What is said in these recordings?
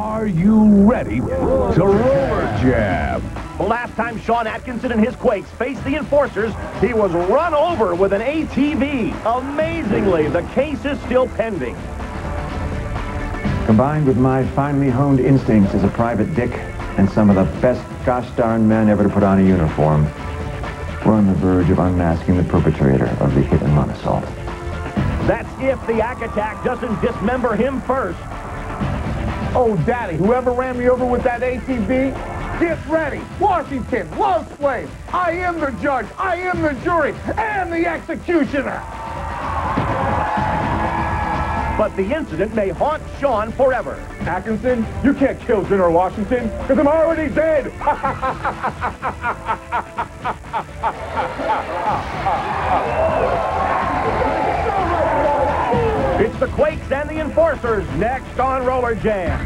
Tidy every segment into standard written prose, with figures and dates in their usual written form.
Are you ready to roller jam? Last time Sean Atkinson and his Quakes faced the Enforcers, he was run over with an ATV. Amazingly, the case is still pending. Combined with my finely honed instincts as a private dick and some of the best gosh darn men ever to put on a uniform, we're on the verge of unmasking the perpetrator of the hit-and-run assault. That's if the Ack Attack doesn't dismember him first. Oh, Daddy, whoever ran me over with that ATV, get ready. Washington, love slave. I am the judge, I am the jury, and the executioner. But the incident may haunt Sean forever. Atkinson, you can't kill General Washington, because I'm already dead. It's the Quakes and the Enforcers next on Roller Jam.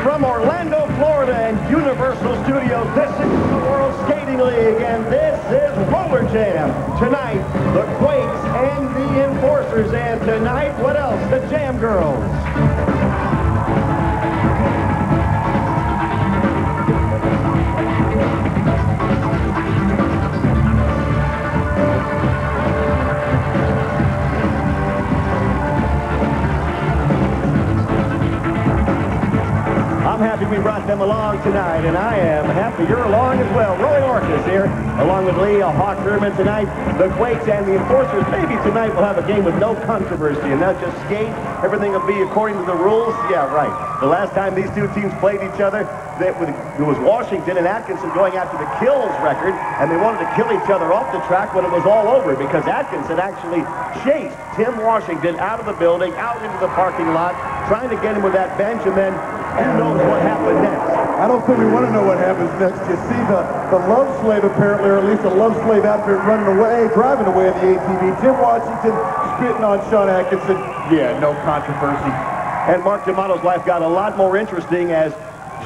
From Orlando, Florida and Universal Studios, this is the World Skating League, and this is Roller Jam. Tonight, the Quakes and the Enforcers, and tonight, what else? The Jam Girls. I'm happy we brought them along tonight, and I am happy you're along as well. Roy Orcas here, along with Lee Hawk Herman tonight. The Quakes and the Enforcers. Maybe tonight we'll have a game with no controversy, and not just skate. Everything will be according to the rules. Yeah, right. The last time these two teams played each other, it was Washington and Atkinson going after the kills record, and they wanted to kill each other off the track when it was all over, because Atkinson actually chased Tim Washington out of the building, out into the parking lot, trying to get him with that bench, and then who knows what happened next. I don't think we want to know what happens next. You see the love slave apparently, or at least a love slave outfit running away, driving away in the ATV. Tim Washington spitting on Sean Atkinson. Yeah, no controversy. And Mark D'Amato's life got a lot more interesting as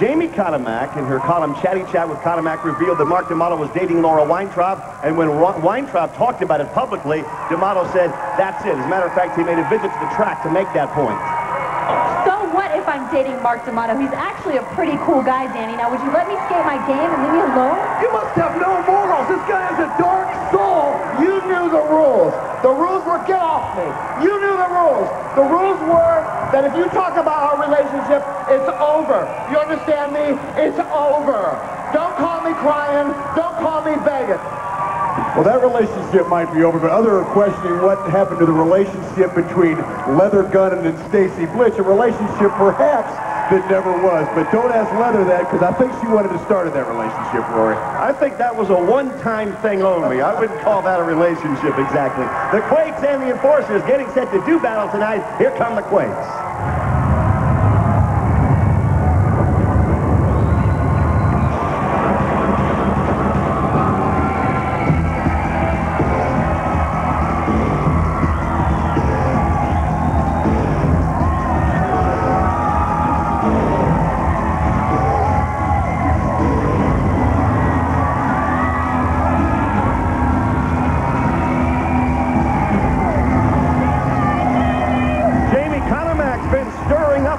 Jamie Cotomac, in her column Chatty Chat with Cotomac, revealed that Mark D'Amato was dating Laura Weintraub, and when Weintraub talked about it publicly, D'Amato said, that's it. As a matter of fact, he made a visit to the track to make that point. So what if I'm dating Mark D'Amato? He's actually a pretty cool guy, Danny. Now, would you let me skate my game and leave me alone? You must have no morals. This guy has a dark soul. You knew the rules. The rules were get off me. You knew the rules. The rules were that if you talk about our relationship, it's over. You understand me? It's over. Don't call me crying. Don't call me begging. Well, that relationship might be over, but others are questioning what happened to the relationship between Leather Gunn and Stacy Blitch, a relationship perhaps that never was. But don't ask Leather that, because I think she wanted to start that relationship, Rory. I think that was a one-time thing only. I wouldn't call that a relationship exactly. The Quakes and the Enforcers getting set to do battle tonight. Here come the Quakes.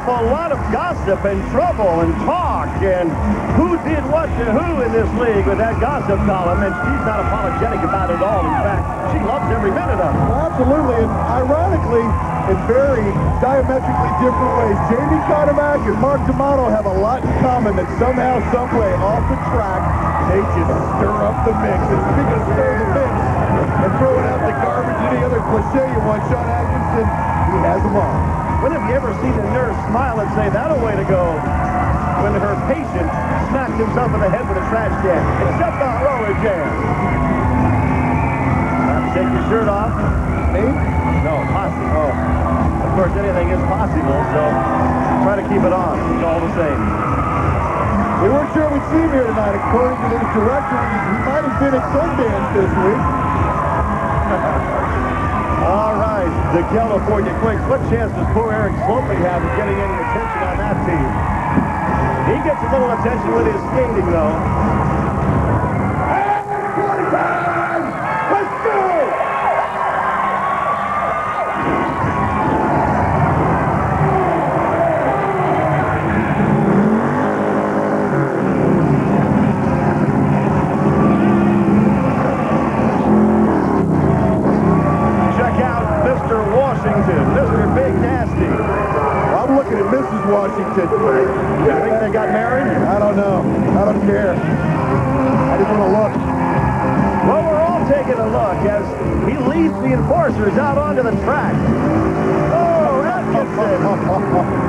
A lot of gossip and trouble and talk and who did what to who in this league with that gossip column, and she's not apologetic about it all. In fact, she loves every minute of it. Well, absolutely, and ironically, in very diametrically different ways, Jamie Cotomac and Mark D'Amato have a lot in common that somehow, someway, off the track, they just stir up the mix. And speaking of stir the mix and throwing out the garbage, any other cliche you want, Sean Atkinson, he has them all. When have you ever seen a nurse smile and say, that'll way to go, when her patient smacked himself in the head with a trash can? It's just on Roller Jam. Have to take your shirt off. Me? No, posse. Oh. Of course, anything is possible, so try to keep it on. It's all the same. We weren't sure we'd see him here tonight. According to this director, he might have been at Sundance this week. the California Quakes. What chance does poor Eric Sloping have of getting any attention on that team? He gets a little attention with his skating, though. Let's go! Mr. Big Nasty. I'm looking at Mrs. Washington. You think they got married? I don't know. I don't care. I just want to look. Well, we're all taking a look as he leads the enforcers out onto the track. Oh, Atkinson.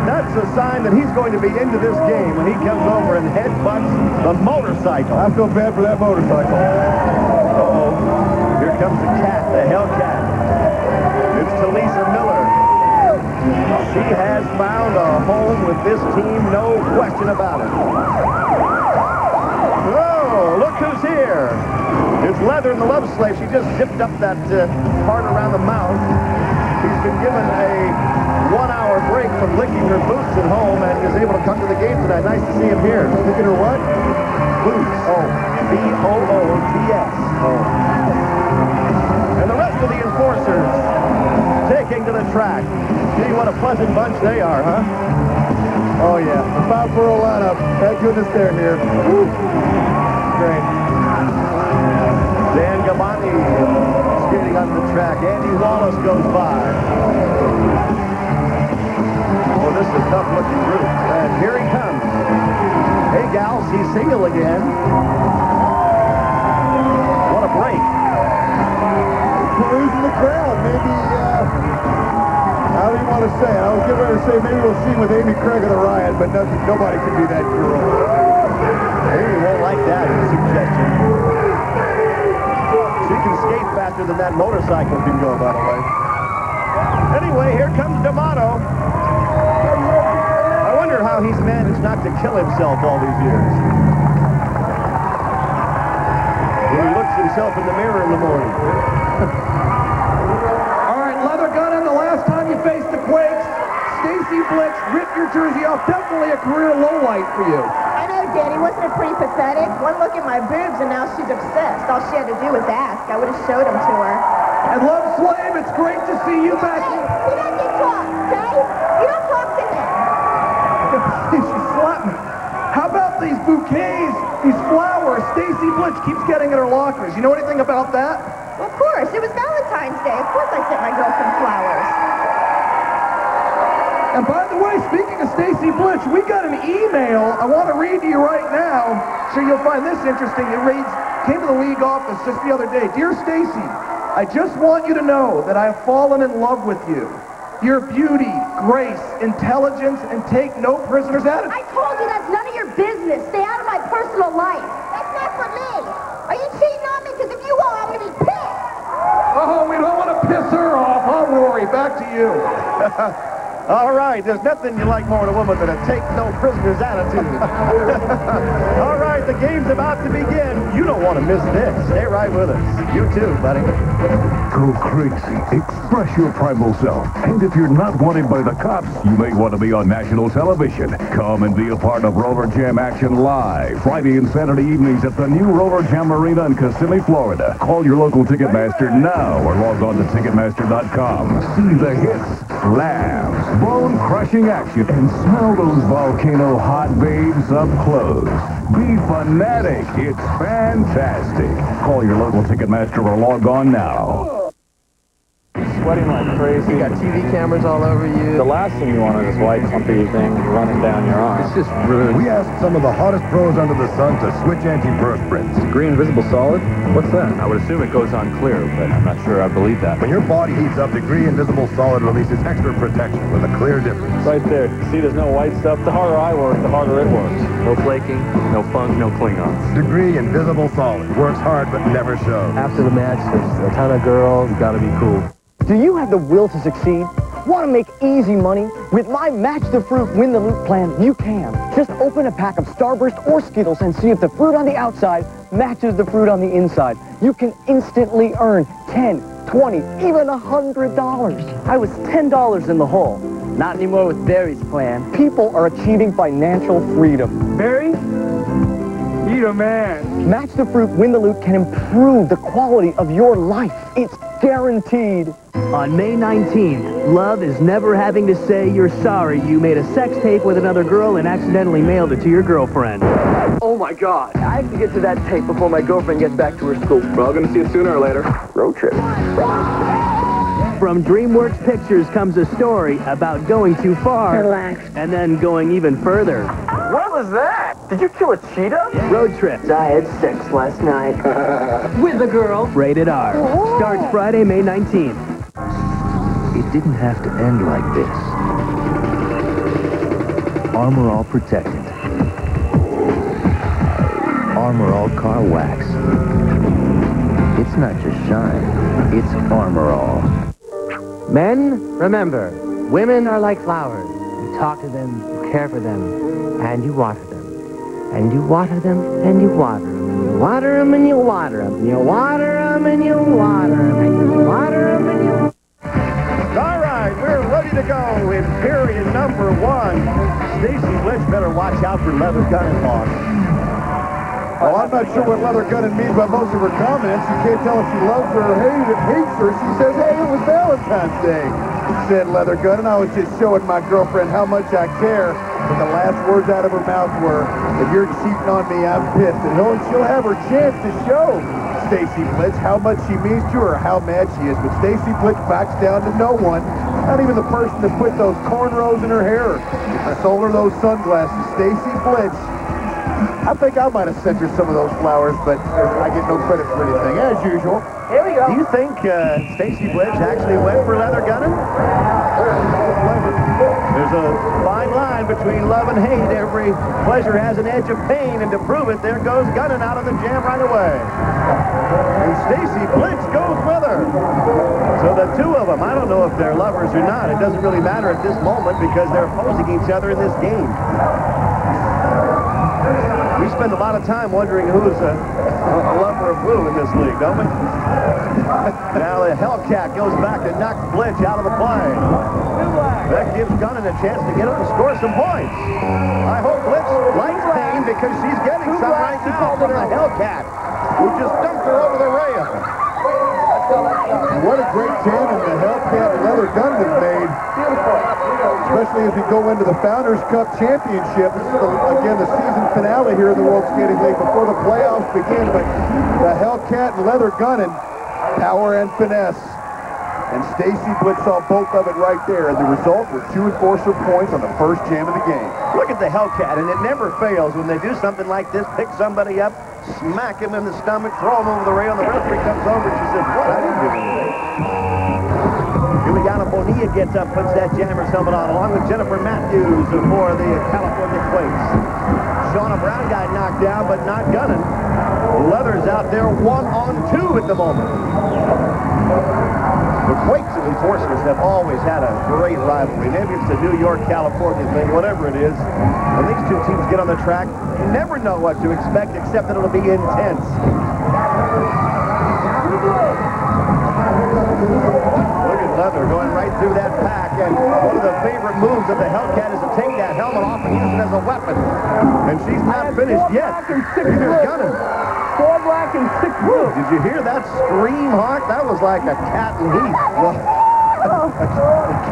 That's a sign that he's going to be into this game when he comes over and headbutts the motorcycle. I feel bad for that motorcycle. Uh-oh. Here comes the cat, the Hellcat. It's Talisa Miller. She has found a home with this team, no question about it. Oh, look who's here. It's Leather in the Love Slave. She just zipped up that part around the mouth. He's been given a 1-hour break from licking her boots at home and is able to come to the game tonight. Nice to see him here. Licking her what? Boots. Oh, B-O-O-T-S. Oh. And the rest of the enforcers taking to the track. Gee, what a pleasant bunch they are, huh? Oh, yeah. The 5-4 lineup. Thank goodness they're here. Woo. Great. Dan Gabani skating on the track. Andy Wallace goes by. Oh, this is a tough-looking group. And here he comes. Hey, gals, he's single again. What a break. Perusing the crowd. Maybe, how do you want to say it? I was getting ready to say maybe we'll see him with Amy Craig of the Riot, but nobody can be that girl. Amy won't like that suggestion. She can skate faster than that motorcycle can go, by the way. Anyway, here comes D'Amato. I wonder how he's managed not to kill himself all these years. When he looks himself in the mirror in the morning. All right, Leather Gunn, the last time you faced the Quakes, Stacy Blitz ripped your jersey off. Definitely a career lowlight for you. I know, Danny. Wasn't it pretty pathetic? One look at my boobs and now she's obsessed. All she had to do was ask. I would have showed them to her. And Love Slave, it's great to see you back. Hey, he doesn't talk, okay? You don't talk to him. She slapped me. How about these bouquets, these flowers Stacy Blitz keeps getting in her lockers? You know anything about that? Well, of course. It was Valentine's Day. Of course I sent my girlfriend flowers. And by the way, speaking of Stacy Blitz, we got an email I want to read to you right now. Sure, you'll find this interesting. It reads, came to the league office just the other day. Dear Stacy, I just want you to know that I have fallen in love with you. Your beauty, grace, intelligence, and take no prisoners attitude. I told you that's none of your business. Stay out of my personal life. That's not for me. Are you cheating on me? Because if you are, I'm going to be pissed. Oh, we don't want to piss her off, huh, Rory? Back to you. All right, there's nothing you like more in a woman than a take-no-prisoners attitude. All right, the game's about to begin. You don't want to miss this. Stay right with us. You too, buddy. Go crazy. Express your primal self. And if you're not wanted by the cops, you may want to be on national television. Come and be a part of Roller Jam action live. Friday and Saturday evenings at the new Roller Jam Arena in Kissimmee, Florida. Call your local Ticketmaster now or log on to Ticketmaster.com. See the hits, laughs, bone-crushing action, and smell those volcano hot babes up close. Be fanatic. It's fantastic. Call your local Ticketmaster or log on now. Sweating like crazy. You got TV cameras all over you. The last thing you want is this white clumpy thing running down your arm. It's just rude. We asked some of the hottest pros under the sun to switch antiperspirants. Green visible solid? What's that? I would assume it goes on clear, but I'm not sure I believe that. When your body heats up, Degree Invisible Solid releases extra protection with a clear difference. Right there. See, there's no white stuff. The harder I work, the harder it works. No flaking, no funk, no Klingons. Degree Invisible Solid works hard but never shows. After the match, there's a ton of girls. You gotta be cool. Do you have the will to succeed? Want to make easy money? With my Match the Fruit, Win the Loot plan, you can. Just open a pack of Starburst or Skittles and see if the fruit on the outside matches the fruit on the inside. You can instantly earn 10, $20, even $100. I was $10 in the hole. Not anymore with Barry's plan. People are achieving financial freedom. Barry? You're a man. Match the Fruit, Win the Loot can improve the quality of your life. It's guaranteed. On May 19th, love is never having to say you're sorry you made a sex tape with another girl and accidentally mailed it to your girlfriend. Oh my God. I have to get to that tape before my girlfriend gets back to her school. We're all going to see it sooner or later. Road trip. From DreamWorks Pictures comes a story about going too far. Relax. And then going even further. What was that? Did you kill a cheetah? Road Trip. I had sex last night. With a girl. Rated R. Starts Friday, May 19th. It didn't have to end like this. Armor All Protectant. Armor All Car Wax. It's not just shine, it's Armor All. Men, remember, women are like flowers. You talk to them, you care for them, and you water them. And you water them, and you water them. And you water them, and you water them. And you water them, and you water them. And you water them, and you... All right, we're ready to go in period number 1. Stacy Blitz better watch out for Leather Gunning Hawk. Well, I'm not sure what Leather Gunning means by most of her comments. You can't tell if she loves her or hates her. She says, hey, it was Valentine's Day, said Leather Gunning. I was just showing my girlfriend how much I care. But the last words out of her mouth were, if you're cheating on me, I'm pissed. And she'll have her chance to show Stacy Blitz how much she means to her, how mad she is. But Stacy Blitz backs down to no one. Not even the person that put those cornrows in her hair. I sold her those sunglasses. Stacy Blitz. I think I might have sent her some of those flowers, but I get no credit for anything, as usual. Here we go. Do you think Stacy Blitz actually went for Leather Gunning? There's a fine line between love and hate. Every pleasure has an edge of pain, and to prove it, there goes Gunning out of the jam right away. And Stacy Blitz goes with her. So the two of them, I don't know if they're lovers or not. It doesn't really matter at this moment because they're opposing each other in this game. We spend a lot of time wondering who's a lover of who in this league, don't we? Now the Hellcat goes back and knocks Blitz out of the play. That gives Gunning a chance to get up and score some points. I hope Blitz likes pain because she's getting some right now from the Hellcat, who just dumped her over the rail. What a great tandem the Hellcat and Leather Gunning have made. Especially as we go into the Founders Cup Championship. This is, again, the season finale here in the World Skating League before the playoffs begin. But the Hellcat and Leather Gunning, power and finesse. And Stacy Blitz saw both of it right there. And the result were 2 enforcer points on the first jam of the game. Look at the Hellcat, and it never fails when they do something like this, pick somebody up, smack him in the stomach, throw him over the rail, and the referee comes over and she says, what? I didn't do anything. Juliana Bonilla gets up, puts that jammer's helmet on, along with Jennifer Matthews for the California Quakes. Shauna Brown got knocked down, but not Gunning. Leather's out there 1-on-2 at the moment. The Quakes and Enforcers have always had a great rivalry. Maybe it's the New York, California thing, whatever it is. When these two teams get on the track, you never know what to expect, except that it'll be intense. Look at Leather going right through that pack, and one of the favorite moves of the Hellcat is to take that helmet off and use it as a weapon. And she's not finished yet. Neither Gunning. 4 black and 6 blue. Did you hear that scream, Hawk? That was like a cat in heat. Well,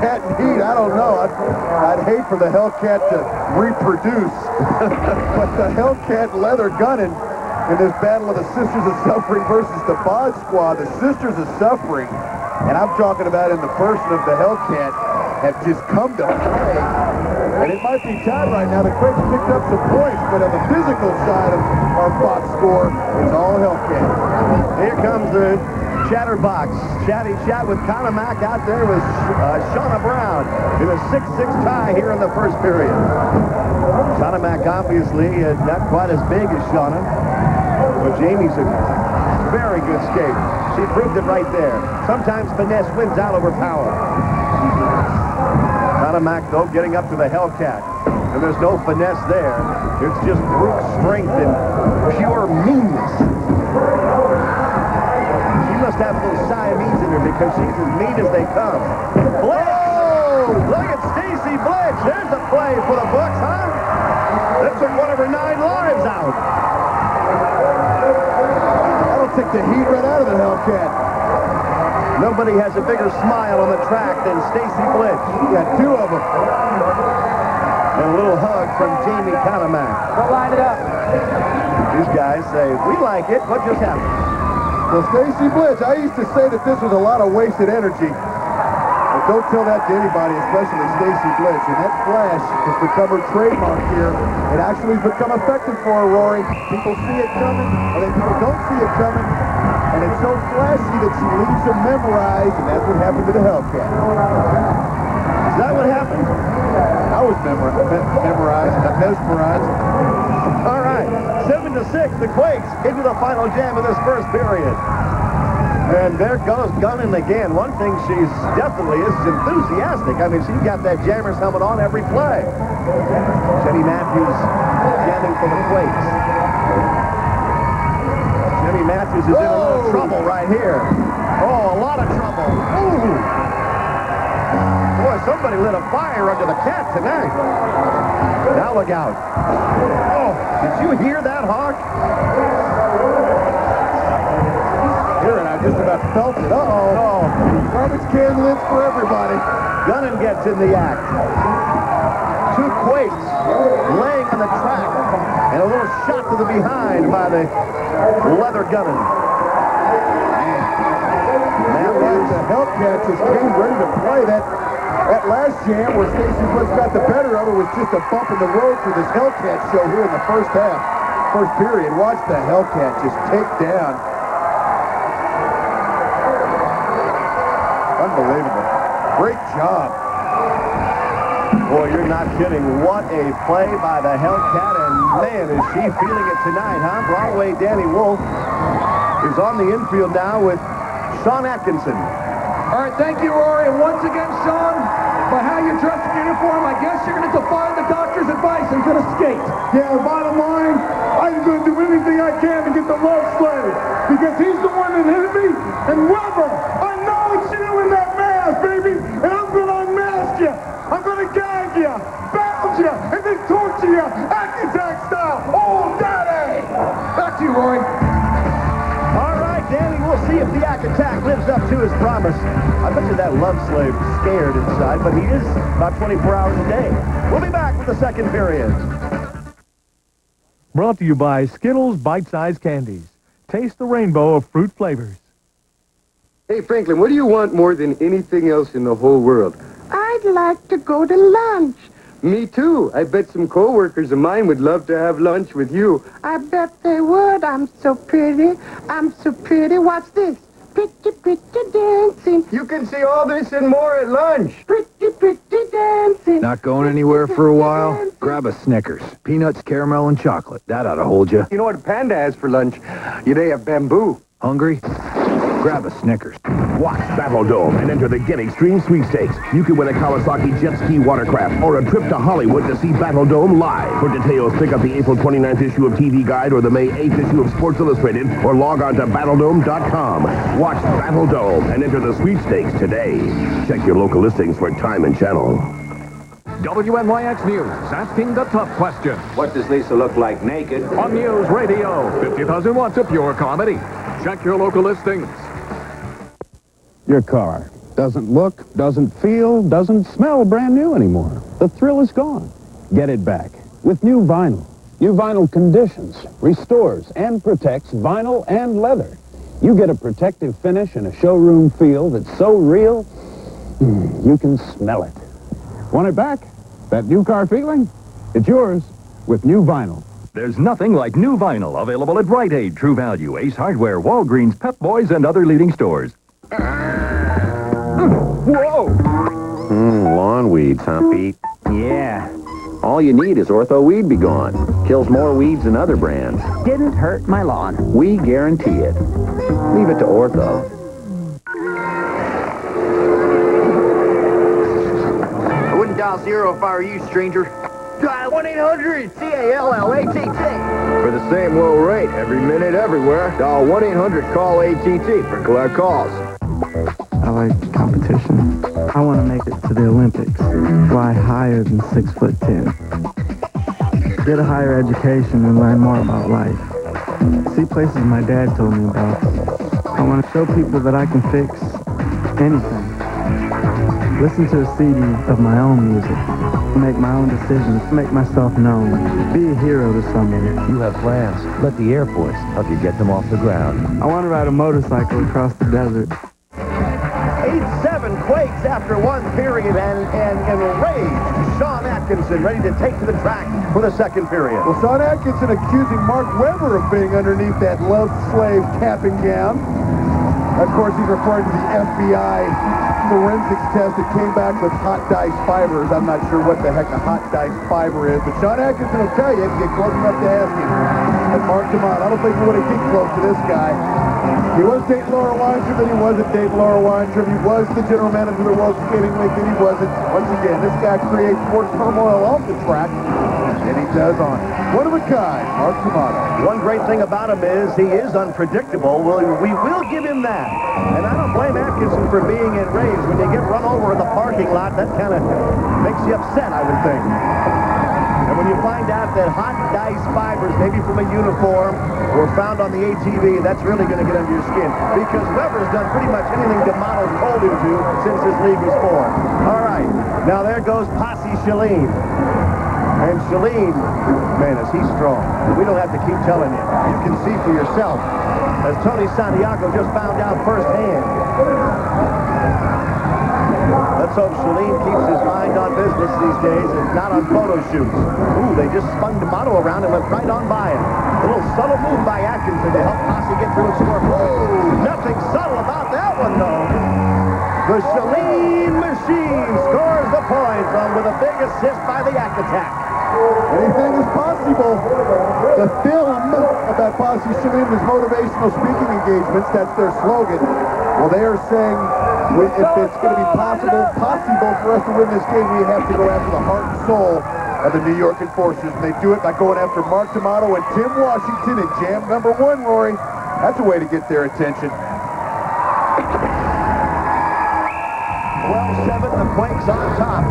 cat and heat, I don't know. I'd hate for the Hellcat to reproduce. But the Hellcat Leather Gunning in this battle of the Sisters of Suffering versus the Bod Squad. The Sisters of Suffering, and I'm talking about in the person of the Hellcat, have just come to play. And it might be tied right now. The Quakes picked up some points, but on the physical side of our box score, it's all Hellcat. Here comes the Chatterbox. Chatty chat with Conomac out there with Shauna Brown in a 6-6 tie here in the first period. Conomac obviously not quite as big as Shauna, but Jamie's a very good skate. She proved it right there. Sometimes finesse wins out over power. Conomac, though, getting up to the Hellcat. And there's no finesse there. It's just brute strength and pure meanness. She must have a little Siamese in her because she's as mean as they come. Blitz! Oh, look at Stacy Blitz. There's a play for the books, huh? That took one of her 9 lives out. That'll take the heat right out of the Hellcat. Nobody has a bigger smile on the track than Stacy Blitz. Yeah, 2 of them. And a little hug from Jamie Conamack. Go line it up. These guys say, we like it. What just happened? Well, Stacy Blitz, I used to say that this was a lot of wasted energy. But don't tell that to anybody, especially Stacy Blitz. And that flash has become her trademark here. It actually has become effective for her, Rory. People see it coming, or then people don't see it coming. And it's so flashy that she leaves them memorized, and that's what happened to the Hellcat. Is that what happened? I was memorized, mesmerized. All right, 7-6, the Quakes into the final jam of this first period. And there goes Gunnan again. One thing she's definitely is enthusiastic. I mean, she's got that Jammers helmet on every play. Jenny Matthews jamming for the Quakes. Jenny Matthews is in a little trouble right here. Oh, a lot of trouble. Ooh. Boy, somebody lit a fire under the cat tonight. Now look out. Oh, did you hear that, Hawk? Here, and I just about felt it. Uh-oh. Oh. Garbage can lids for everybody. Gunnan gets in the act. 2 Quakes laying on the track. And a little shot to the behind by the leather Gunnan. Matthews, the Hellcat just came ready to play. That last jam where Stacy Blitz got the better of it was just a bump in the road for this Hellcat show here in the first period. Watch the Hellcat just take down. Unbelievable. Great job. Boy, you're not kidding. What a play by the Hellcat, and man, is she feeling it tonight, huh? Broadway Danny Wolf is on the infield now with Sean Atkinson. All right, thank you, Rory. And once again, Sean, by how you dress in uniform, I guess you're going to defy the doctor's advice and going to skate. Yeah, bottom line, I'm going to do anything I can to get the love slave. Because he's the one that hit me. And Weber, I know it's you in that mask, baby. And I'm going to unmask you. I'm going to gag you, bound you, and then torture you, Attack style. Oh, daddy! Back to you, Rory. All right, Danny, we'll see if the Attack lives up to his promise. I bet you that love slave's scared inside, but he is about 24 hours a day. We'll be back with the second period. Brought to you by Skittles Bite-Sized Candies. Taste the rainbow of fruit flavors. Hey, Franklin, what do you want more than anything else in the whole world? I'd like to go to lunch. Me too. I bet some co-workers of mine would love to have lunch with you. I bet they would. I'm so pretty. I'm so pretty. Watch this. Pretty, pretty dancing. You can see all this and more at lunch. Pretty, pretty dancing. Not going anywhere for a while? Grab a Snickers. Peanuts, caramel, and chocolate. That ought to hold you. You know what Panda has for lunch? They have bamboo. Hungry? Grab a Snickers. Watch Battle Dome and enter the Get Extreme Sweepstakes. You can win a Kawasaki jet ski watercraft or a trip to Hollywood to see Battle Dome live. For details, pick up the April 29th issue of TV Guide or the May 8th issue of Sports Illustrated or log on to battledome.com. Watch Battle Dome and enter the sweepstakes today. Check your local listings for time and channel. WNYX News, asking the tough question. What does Lisa look like naked? On News Radio, 50,000 watts of pure comedy. Check your local listings. Your car doesn't look, doesn't feel, doesn't smell brand new anymore. The thrill is gone. Get it back with new vinyl. New vinyl conditions, restores, and protects vinyl and leather. You get a protective finish and a showroom feel that's so real, you can smell it. Want it back? That new car feeling? It's yours with new vinyl. There's nothing like new vinyl, available at Rite Aid, True Value, Ace Hardware, Walgreens, Pep Boys, and other leading stores. Whoa! Lawn weeds, huh, Pete? Yeah. All you need is Ortho Weed Be Gone. Kills more weeds than other brands. Didn't hurt my lawn. We guarantee it. Leave it to Ortho. I wouldn't dial 0 if I were you, stranger. Dial 1-800-CALLATT. For the same low rate, every minute, everywhere, dial 1-800-CALL-ATT for collect calls. I like competition. I want to make it to the Olympics. Fly higher than 6'10". Get a higher education and learn more about life. See places my dad told me about. I want to show people that I can fix anything. Listen to a CD of my own music. Make my own decisions. Make myself known. Be a hero to someone. You have plans. Let the Air Force help you get them off the ground. I want to ride a motorcycle across the desert. 8-7 Quakes after one period, and enraged Sean Atkinson ready to take to the track for the second period. Well, Sean Atkinson accusing Mark Webber of being underneath that love slave capping gown. Of course, he's referring to the FBI forensics test that came back with hot dice fibers. I'm not sure what the heck a hot dice fiber is, but Sean Atkinson will tell you if you get close enough to ask him. And Mark D'Amato, I don't think you want to get close to this guy. He was dating Laura Weintraub, then he wasn't dating Laura Weintraub. He was the general manager of the World Skating League, then he wasn't. Once again, this guy creates more turmoil off the track than he does on it. One of a kind, Mark D'Amato. One great thing about him is he is unpredictable. We will give him that. And I don't blame Atkinson for being enraged. When you get run over in the parking lot, that kind of makes you upset, I would think. And when you find out that hot dice fibers, maybe from a uniform, were found on the ATV, that's really going to get under your skin. Because Weber's done pretty much anything D'Amato's told him to since this league was formed. All right, now there goes Posse Shalene. And Shalene, man, is he strong. We don't have to keep telling you. You can see for yourself, as Tony Santiago just found out firsthand. Let's hope Shalene keeps his mind on business these days and not on photo shoots. Ooh, they just spun D'Amato around and went right on by him. A little subtle move by Atkinson to help Posse get through and score. Ooh, nothing subtle about that one, though. The Shalene machine scores the point with a big assist by the Yak Attack. Anything is possible. The film about Posse Shalene is motivational speaking engagements. That's their slogan. Well, they are saying if it's going to be possible for us to win this game, we have to go after the heart and soul of the New York Enforcers. And they do it by going after Mark D'Amato and Tim Washington in jam number 1, Rory. That's a way to get their attention. 12-7, the Quakes on top.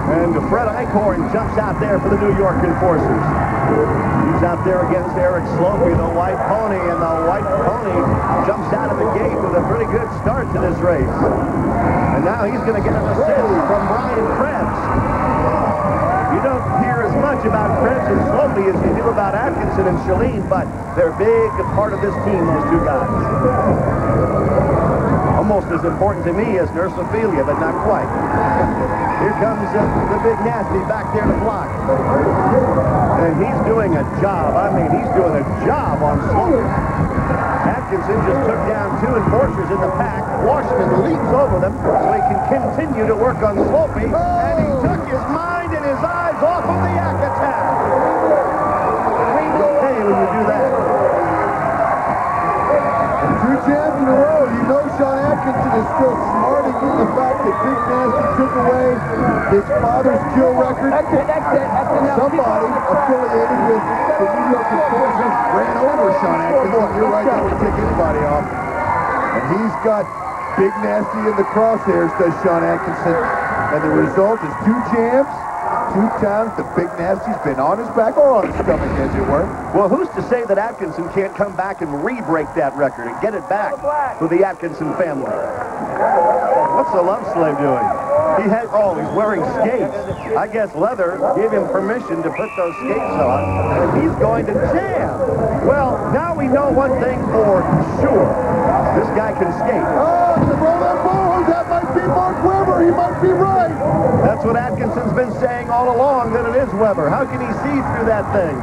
And Fred Eichhorn jumps out there for the New York Enforcers. He's out there against Eric Slopey, the white pony, and the white pony jumps out of the gate with a pretty good start to this race. And now he's going to get an assist from Brian Krebs. You don't hear as much about Krebs and Slopey as you do about Atkinson and Shalene, but they're a big part of this team, those two guys. Almost as important to me as Nurse Ophelia, but not quite. Here comes the big nasty back there to block. And he's doing a job. I mean, he's doing a job on Slopey. Atkinson just took down 2 enforcers in the pack. Washington leaps over them so he can continue to work on Slopey. And he took his mind and his eyes off of the Yak Attack. Hey, when you do that. 2 jams in a row. You know Sean Atkinson is still smarting in the fact that Big Nasty took away his father's kill record. That's it. Somebody affiliated with the New York Enforcers ran over Sean Atkinson. You're right, that would take anybody off. And he's got Big Nasty in the crosshairs, does Sean Atkinson. And the result is 2 jams. 2 times the Big Nasty's been on his back or on his stomach, as it were. Well, who's to say that Atkinson can't come back and re-break that record and get it back for the Atkinson family? What's the love slave doing? He's wearing skates. I guess Leather gave him permission to put those skates on, and he's going to jam. Well, now we know one thing for sure. This guy can skate. Oh, roll that ball. That might be Mark Webber. He might be right. That's what Atkinson's been saying all along, that it is Webber. How can he see through that thing?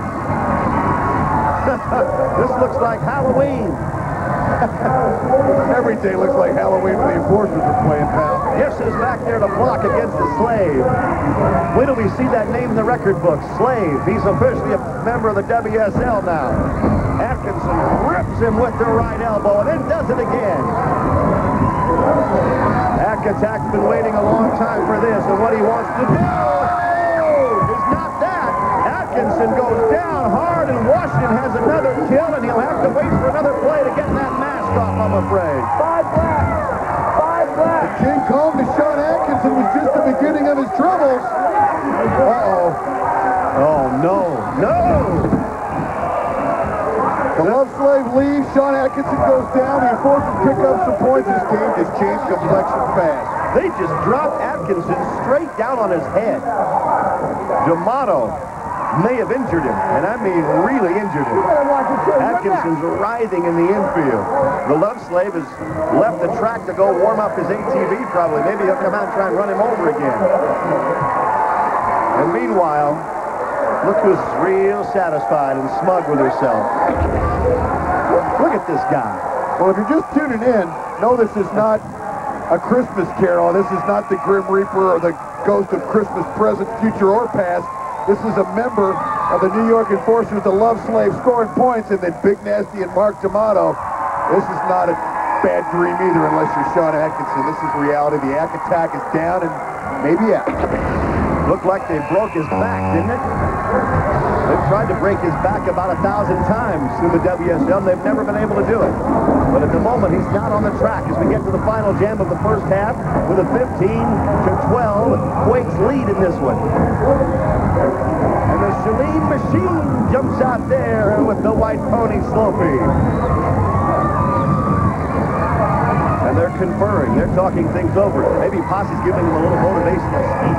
This looks like Halloween. Every day looks like Halloween when the Enforcers are playing, pal. Gifts is back there to block against the Slave. Wait till we see that name in the record book, Slave. He's officially a member of the WSL now. Atkinson rips him with the right elbow and then does it again. Attack's been waiting a long time for this, and what he wants to do is not that. Atkinson goes down hard, and Washington has another kill, and he'll have to wait for another play to get that mask off, I'm afraid. 5 black. 5 black. The King Kong to Sean Atkinson was just the beginning of his troubles. Uh-oh. Oh, no. No! The Love Slave leaves. Sean Atkinson goes down. The enforcers pick up some points. This game just changed complexion fast. They just dropped Atkinson straight down on his head. D'Amato may have injured him, and I mean really injured him. Atkinson's writhing in the infield. The Love Slave has left the track to go warm up his ATV probably. Maybe he'll come out and try and run him over again. And meanwhile, look who's real satisfied and smug with herself. Look at this guy. Well, if you're just tuning in, know this is not a Christmas carol. This is not the Grim Reaper or the ghost of Christmas present, future or past. This is a member of the New York Enforcers, the Love Slave, scoring points, and then Big Nasty and Mark D'Amato. This is not a bad dream either unless you're Sean Atkinson. This is reality. The Ack Attack is down and maybe out. Looked like they broke his back, didn't it? They've tried to break his back about 1,000 times through the WSL. They've never been able to do it. But at the moment, he's not on the track as we get to the final jam of the first half with a 15-12 Quakes lead in this one. And the Chalene Machine jumps out there with the white pony Slopey. And they're conferring. They're talking things over. Maybe Posse's giving him a little motivational speech.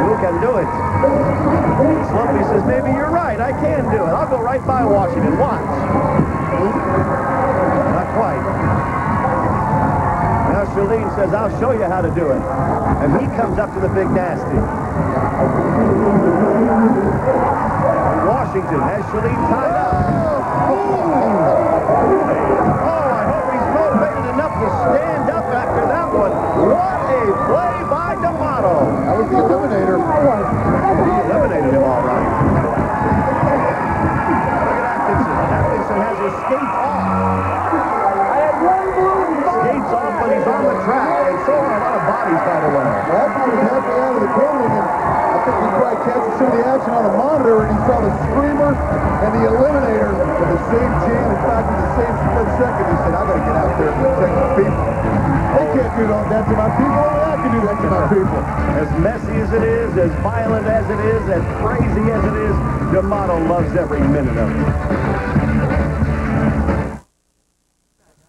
Who can do it? Slopey says, maybe you're right. I can do it. I'll go right by Washington. Watch. Not quite. Now Chalene says, I'll show you how to do it. And he comes up to the Big Nasty. Washington has Chalene tied up. Oh, I hope he's motivated enough to stand up after that one. What a play by D'Amato. That was the eliminator. He eliminated him all right. Look at Atkinson. Atkinson has his skates off. Skates off, but he's on the track. And so are a lot of bodies, by the way. Atkinson was halfway out of the building, and I think we tried catching some of the action on the monitor, and he saw the screamer and the eliminator in the same jam. In fact, in the same split second, he said, I got to get out there and protect the people. They can't do that to my people. Only I can do that to my people. As messy as it is, as violent as it is, as crazy as it is, D'Amato loves every minute of it.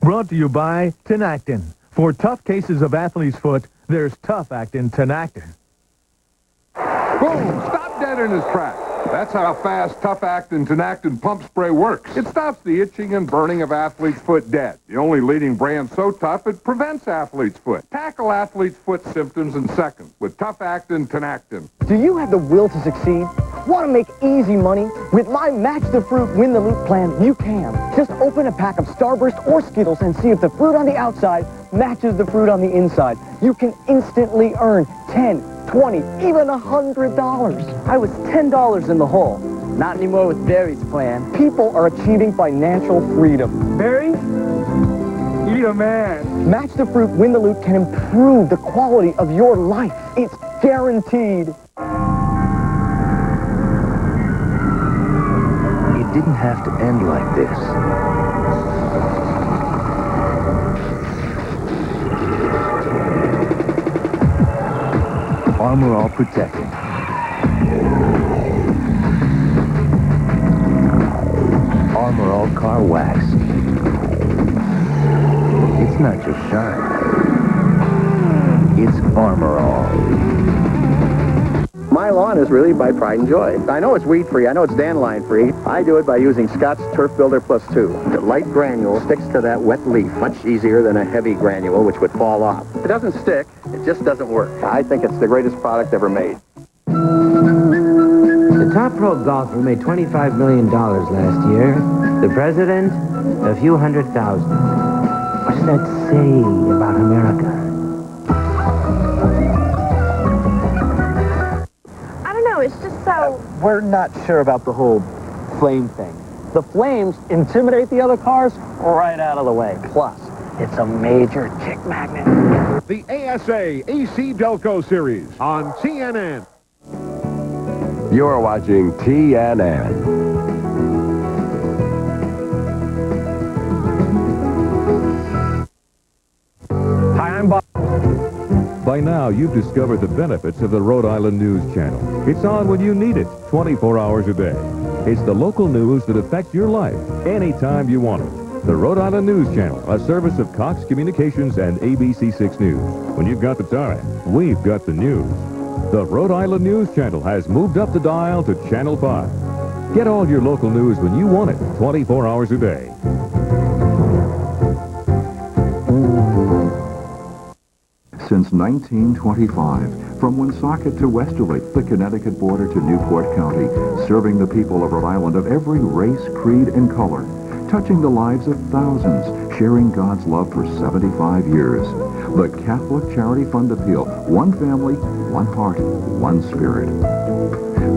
Brought to you by Tinactin. For tough cases of athlete's foot, there's Tough Actin Tinactin. Boom! Stop dead in his tracks. That's how fast Tough Actin Tinactin pump spray works. It stops the itching and burning of athlete's foot dead. The only leading brand so tough it prevents athlete's foot. Tackle athlete's foot symptoms in seconds with Tough Actin Tinactin. Do you have the will to succeed? Want to make easy money? With my Match the Fruit, Win the Loot plan, you can. Just open a pack of Starburst or Skittles and see if the fruit on the outside matches the fruit on the inside. You can instantly earn $10, $20, even $100. I was $10 in the hole. Not anymore with Barry's plan. People are achieving financial freedom. Barry? Eat a man. Match the Fruit, Win the Loot can improve the quality of your life. It's guaranteed. It didn't have to end like this. Armor All Protecting. Armor All Car Wax. It's not just shine. It's Armor All. My lawn is really by pride and joy. I know it's weed-free. I know it's dandelion-free. I do it by using Scott's Turf Builder Plus 2. The light granule sticks to that wet leaf much easier than a heavy granule, which would fall off. It doesn't stick. It just doesn't work. I think it's the greatest product ever made. The top pro golfer made $25 million last year. The president, a few $100,000. What does that say about America? It's just so... We're not sure about the whole flame thing. The flames intimidate the other cars right out of the way. Plus, it's a major chick magnet. The ASA AC Delco Series on CNN. You're watching TNN. Hi, I'm Bob. By now, you've discovered the benefits of the Rhode Island News Channel. It's on when you need it, 24 hours a day. It's the local news that affects your life anytime you want it. The Rhode Island News Channel, a service of Cox Communications and ABC6 News. When you've got the time, we've got the news. The Rhode Island News Channel has moved up the dial to Channel 5. Get all your local news when you want it, 24 hours a day. Since 1925, from Woonsocket to Westerly, the Connecticut border to Newport County, serving the people of Rhode Island of every race, creed, and color, touching the lives of thousands, sharing God's love for 75 years. The Catholic Charity Fund Appeal, one family, one heart, one spirit.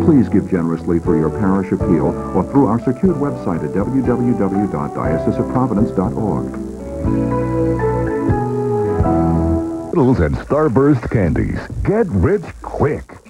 Please give generously through your parish appeal or through our secure website at www.dioceseofprovidence.org. And Starburst candies. Get rich quick.